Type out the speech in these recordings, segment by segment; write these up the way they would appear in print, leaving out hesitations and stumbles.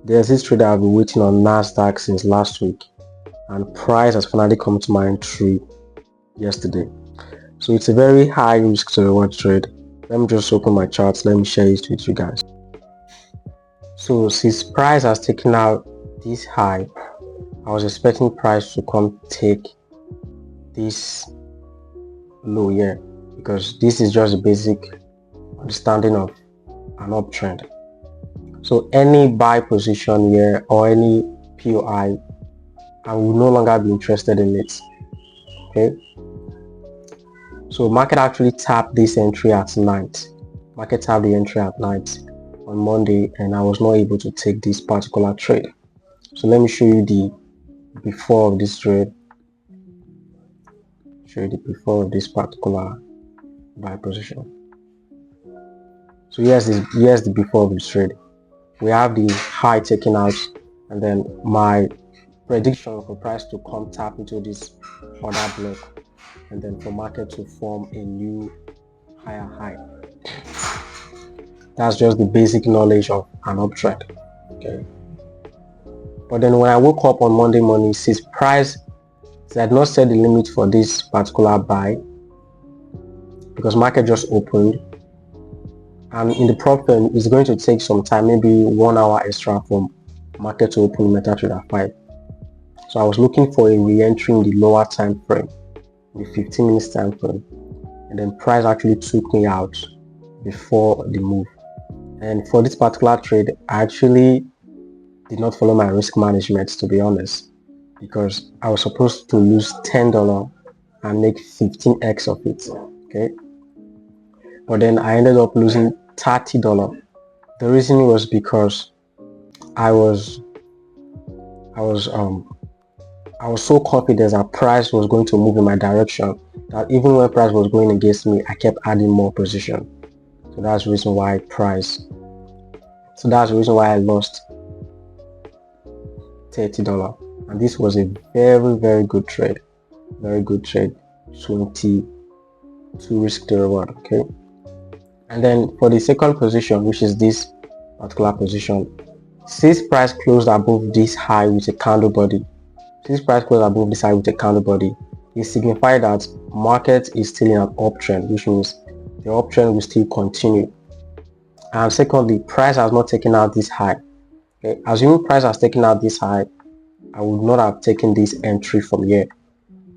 There's this trade I've been waiting on Nasdaq since last week, and price has finally come to my entry yesterday. So it's a very high risk to reward trade. Let me just open my charts. Let me share it with you guys. So since price has taken out this high, I was expecting price to come take this low here, because this is just a basic understanding of an uptrend. So any buy position here or any POI, I will no longer be interested in it. Okay, so market actually tapped this entry at night. Market tapped the entry at night on Monday, and I was not able to take this particular trade. So let me show you the before of this trade. Show you the before of this particular buy position. So here's the before of this trade. We have the high taken out, and then my prediction for price to come tap into this other block, and then for market to form a new higher high. That's just the basic knowledge of an uptrend. Okay. But then when I woke up on Monday morning, since price had not set the limit for this particular buy, because market just opened, and in the prop firm it's going to take some time, maybe 1 hour extra from market to open MetaTrader 5. So I was looking for a re-entry in the lower time frame, the 15 minutes time frame, and then price actually took me out before the move. And for this particular trade, I actually did not follow my risk management, to be honest, because I was supposed to lose $10 and make 15x of it. Okay, but then I ended up losing $30. The reason was because I was so confident that price was going to move in my direction, that even when price was going against me, I kept adding more position. So that's the reason why I lost $30. And this was a very, very good trade. Very good trade. 22 risk to reward. Okay. And then for the second position, which is this particular position, since price closed above this high with a candle body, it signifies that market is still in an uptrend, which means the uptrend will still continue. And secondly, price has not taken out this high. Okay, assuming price has taken out this high, I would not have taken this entry from here.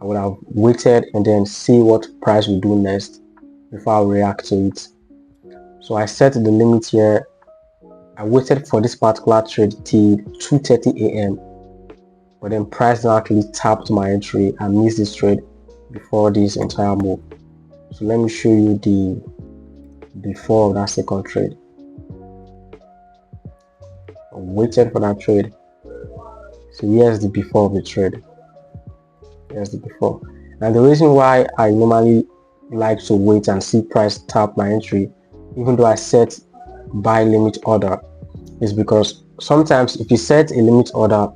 I would have waited and then see what price will do next before I react to it. So I set the limit here. I waited for this particular trade till 2:30 a.m. but then price now actually tapped my entry and missed this trade before this entire move. So let me show you the before of that second trade. I waited for that trade. So here's the before of the trade. Here's the before. And the reason why I normally like to wait and see price tap my entry, even though I set buy limit order, is because sometimes if you set a limit order,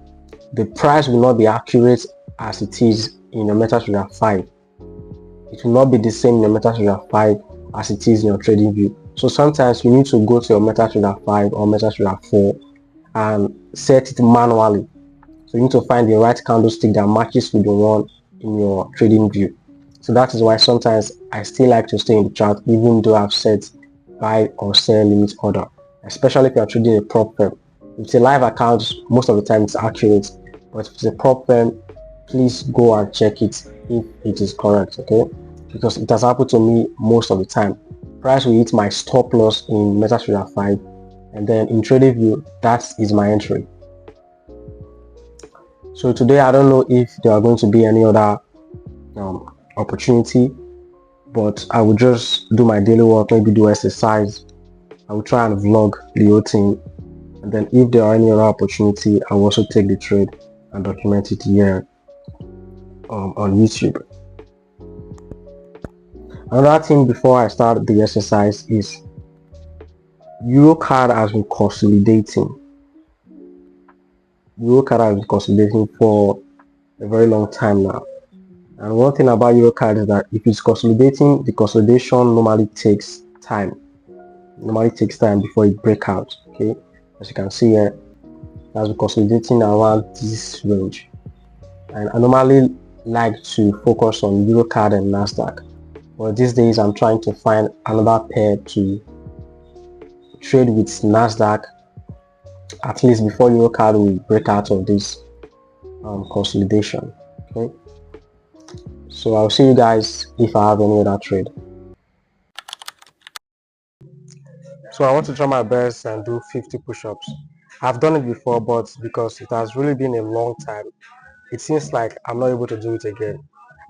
the price will not be accurate as it is in your MetaTrader 5. It will not be the same in your MetaTrader 5 as it is in your trading view. So sometimes you need to go to your MetaTrader 5 or MetaTrader 4 and set it manually. So you need to find the right candlestick that matches with the one in your trading view. So that is why sometimes I still like to stay in the chart even though I've set buy or sell limit order, especially if you are trading a prop firm. If it's a live account, most of the time it's accurate, but if it's a prop firm, please go and check it if it is correct. Okay, because it has happened to me most of the time. Price will hit my stop loss in MetaTrader 5, and then in trading view, that is my entry. So today I don't know if there are going to be any other opportunity, but I will just do my daily work, maybe do exercise. I will try and vlog the whole thing, and then if there are any other opportunity, I will also take the trade and document it here on YouTube. Another thing before I start the exercise is EuroCAD has been consolidating. EuroCAD has been consolidating for a very long time now. And one thing about EuroCAD is that if it's consolidating, the consolidation normally takes time. Before it breaks out. Okay, as you can see here, has been consolidating around this range, and I normally like to focus on Eurocard and Nasdaq, but these days I'm trying to find another pair to trade with Nasdaq, at least before Eurocard will break out of this consolidation. Okay, so I'll see you guys if I have any other trade. So I want to try my best and do 50 push-ups. I've done it before, but because it has really been a long time, it seems like I'm not able to do it again.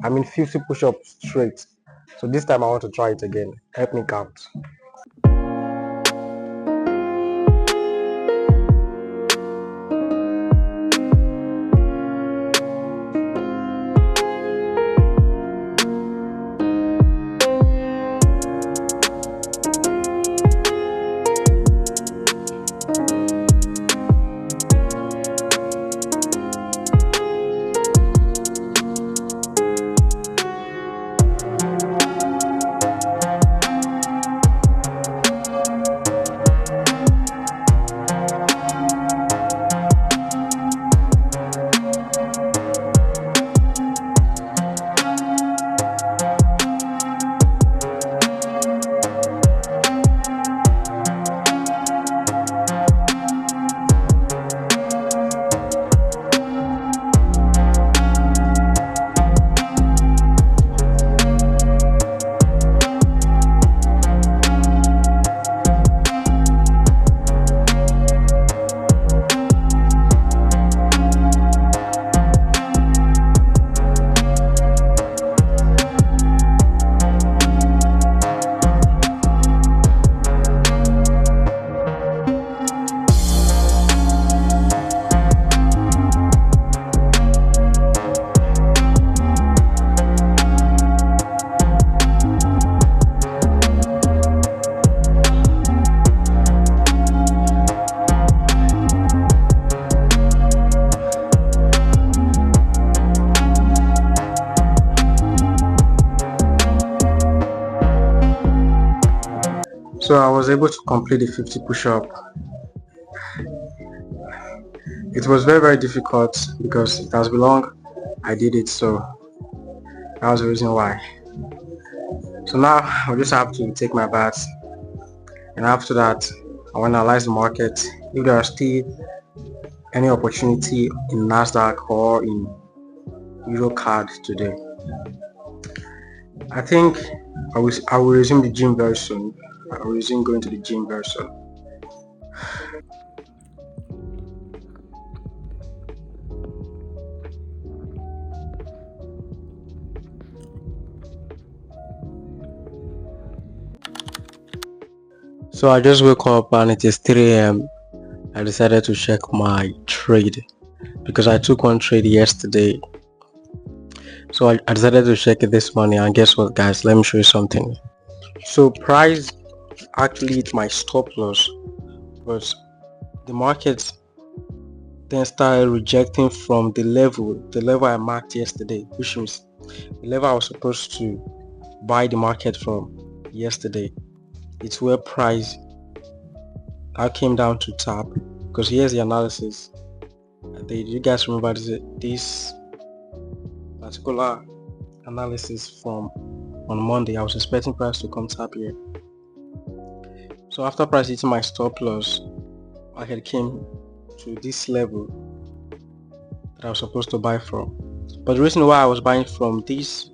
I mean 50 push-ups straight. So this time I want to try it again. Help me count. So I was able to complete the 50 push-up. It was very difficult because it has been long I did it, so that was the reason why. So now I'll just have to take my bath, and after that I will analyze the market. If there are still any opportunity in Nasdaq or in Eurocard today, I think I will resume the gym very soon. I will resume going to the gym very soon. So I just woke up and it is 3 a.m. I decided to check my trade because I took one trade yesterday. So I decided to check it this morning, and guess what, guys? Let me show you something. So price actually hit my stop loss, but the market then started rejecting from the level I marked yesterday, which means the level I was supposed to buy the market from yesterday. It's where price I came down to tap, because here's the analysis. You guys remember this particular analysis from on Monday? I was expecting price to come tap here. So after price hitting my stop loss, market came to this level that I was supposed to buy from. But the reason why I was buying from this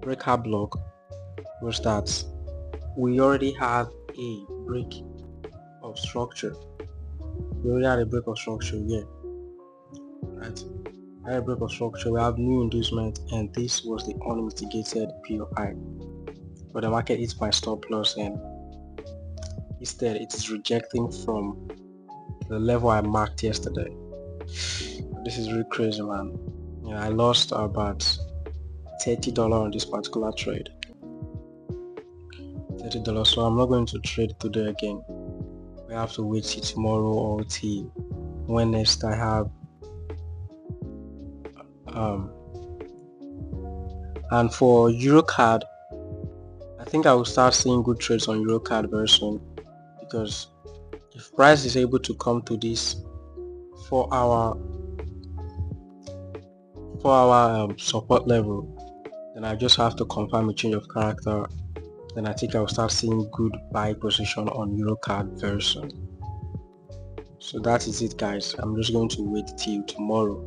breakout block was that we already had a break of structure. We already had a break of structure here, right? I had a break of structure. We have new inducement, and this was the unmitigated POI. But the market hits my stop loss, and instead it is rejecting from the level I marked yesterday. This is really crazy, man. I lost about $30 on this particular trade. $30. So I'm not going to trade today again. We have to wait till tomorrow or till when next I have and for Eurocard, I think I will start seeing good trades on Eurocard very soon, because if price is able to come to this for our support level, then I just have to confirm a change of character. Then I think I'll start seeing good buy position on Eurocard very soon. So that is it, guys. I'm just going to wait till tomorrow.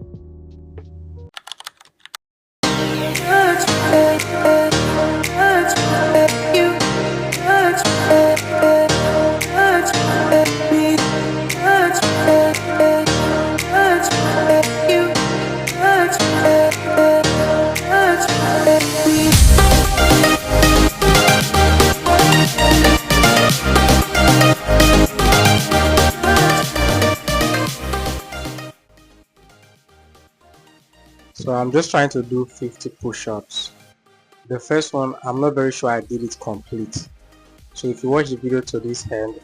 So I'm just trying to do 50 push-ups. The first one, I'm not very sure I did it complete. So if you watch the video to this end,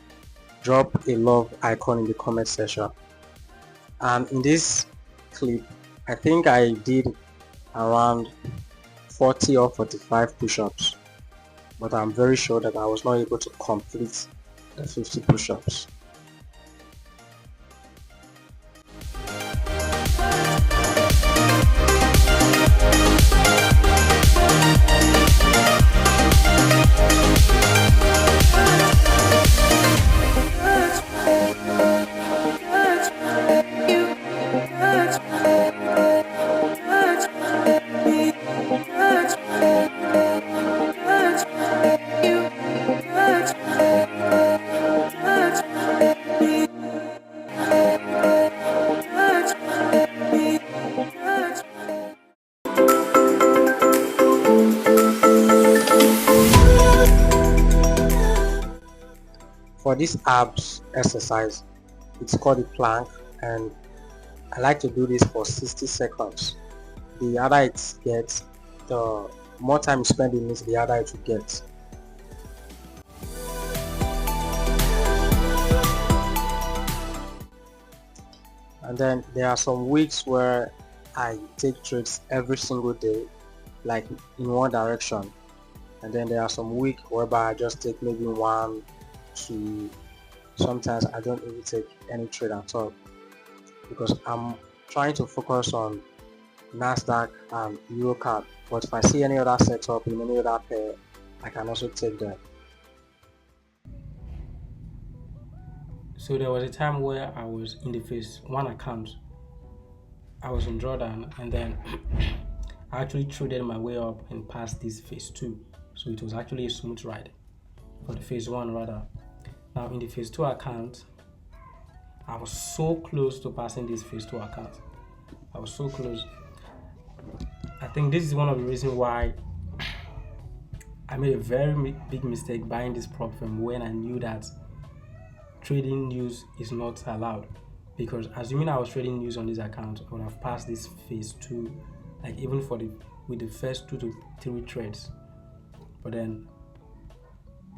drop a love icon in the comment section. And in this clip, I think I did around 40 or 45 push-ups, but I'm very sure that I was not able to complete the 50 push-ups. For this abs exercise, it's called a plank, and I like to do this for 60 seconds. The harder it gets, the more time you spend in it, the harder it will get. And then there are some weeks where I take trades every single day, like in one direction. And then there are some weeks whereby I just take maybe 1, 2, sometimes I don't even take any trade at all, because I'm trying to focus on Nasdaq and Eurocard. But if I see any other setup in any other pair, I can also take them. So there was a time where I was in the phase 1 account. I was in drawdown, and then I actually traded my way up and passed this phase 2. So it was actually a smooth ride for the phase 1 rather. Now in the phase 2 account, I was so close to passing this phase 2 account. I was so close. I think this is one of the reasons why I made a very big mistake buying this prop firm when I knew that trading news is not allowed. Because assuming I was trading news on this account, I would have passed this phase 2, like even with the first 2 to 3 trades. But then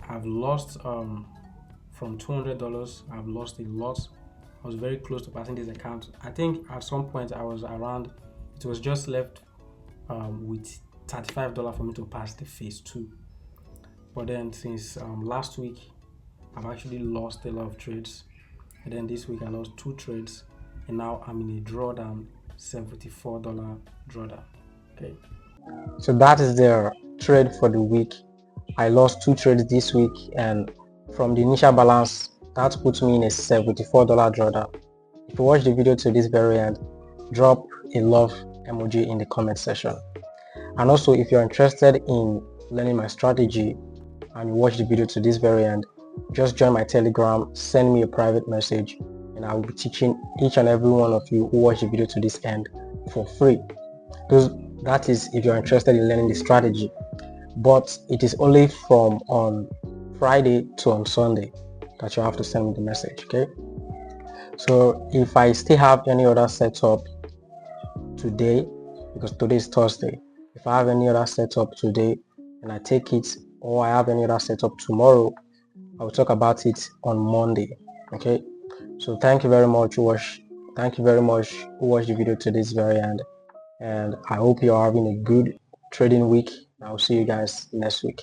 I've lost from $200. I've lost a lot. I was very close to passing this account. I think at some point I was around, it was just left with $35 for me to pass the phase 2. But then since last week, I've actually lost a lot of trades. And then this week I lost 2 trades, and now I'm in a drawdown, $74 drawdown. Okay. So that is the trade for the week. I lost 2 trades this week, and from the initial balance, that puts me in a $74 drawdown. If you watch the video to this very end, drop a love emoji in the comment section. And also, if you're interested in learning my strategy and you watch the video to this very end, just join my Telegram, send me a private message, and I will be teaching each and every one of you who watch the video to this end for free. That is if you're interested in learning the strategy, but it is only from on Friday to on Sunday that you have to send me the message. Okay, so if I still have any other setup today, because today is Thursday, if I have any other setup today and I take it, or I have any other setup tomorrow, I will talk about it on Monday. Okay, so thank you very much who watched the video to this very end, and I hope you're having a good trading week. I'll see you guys next week.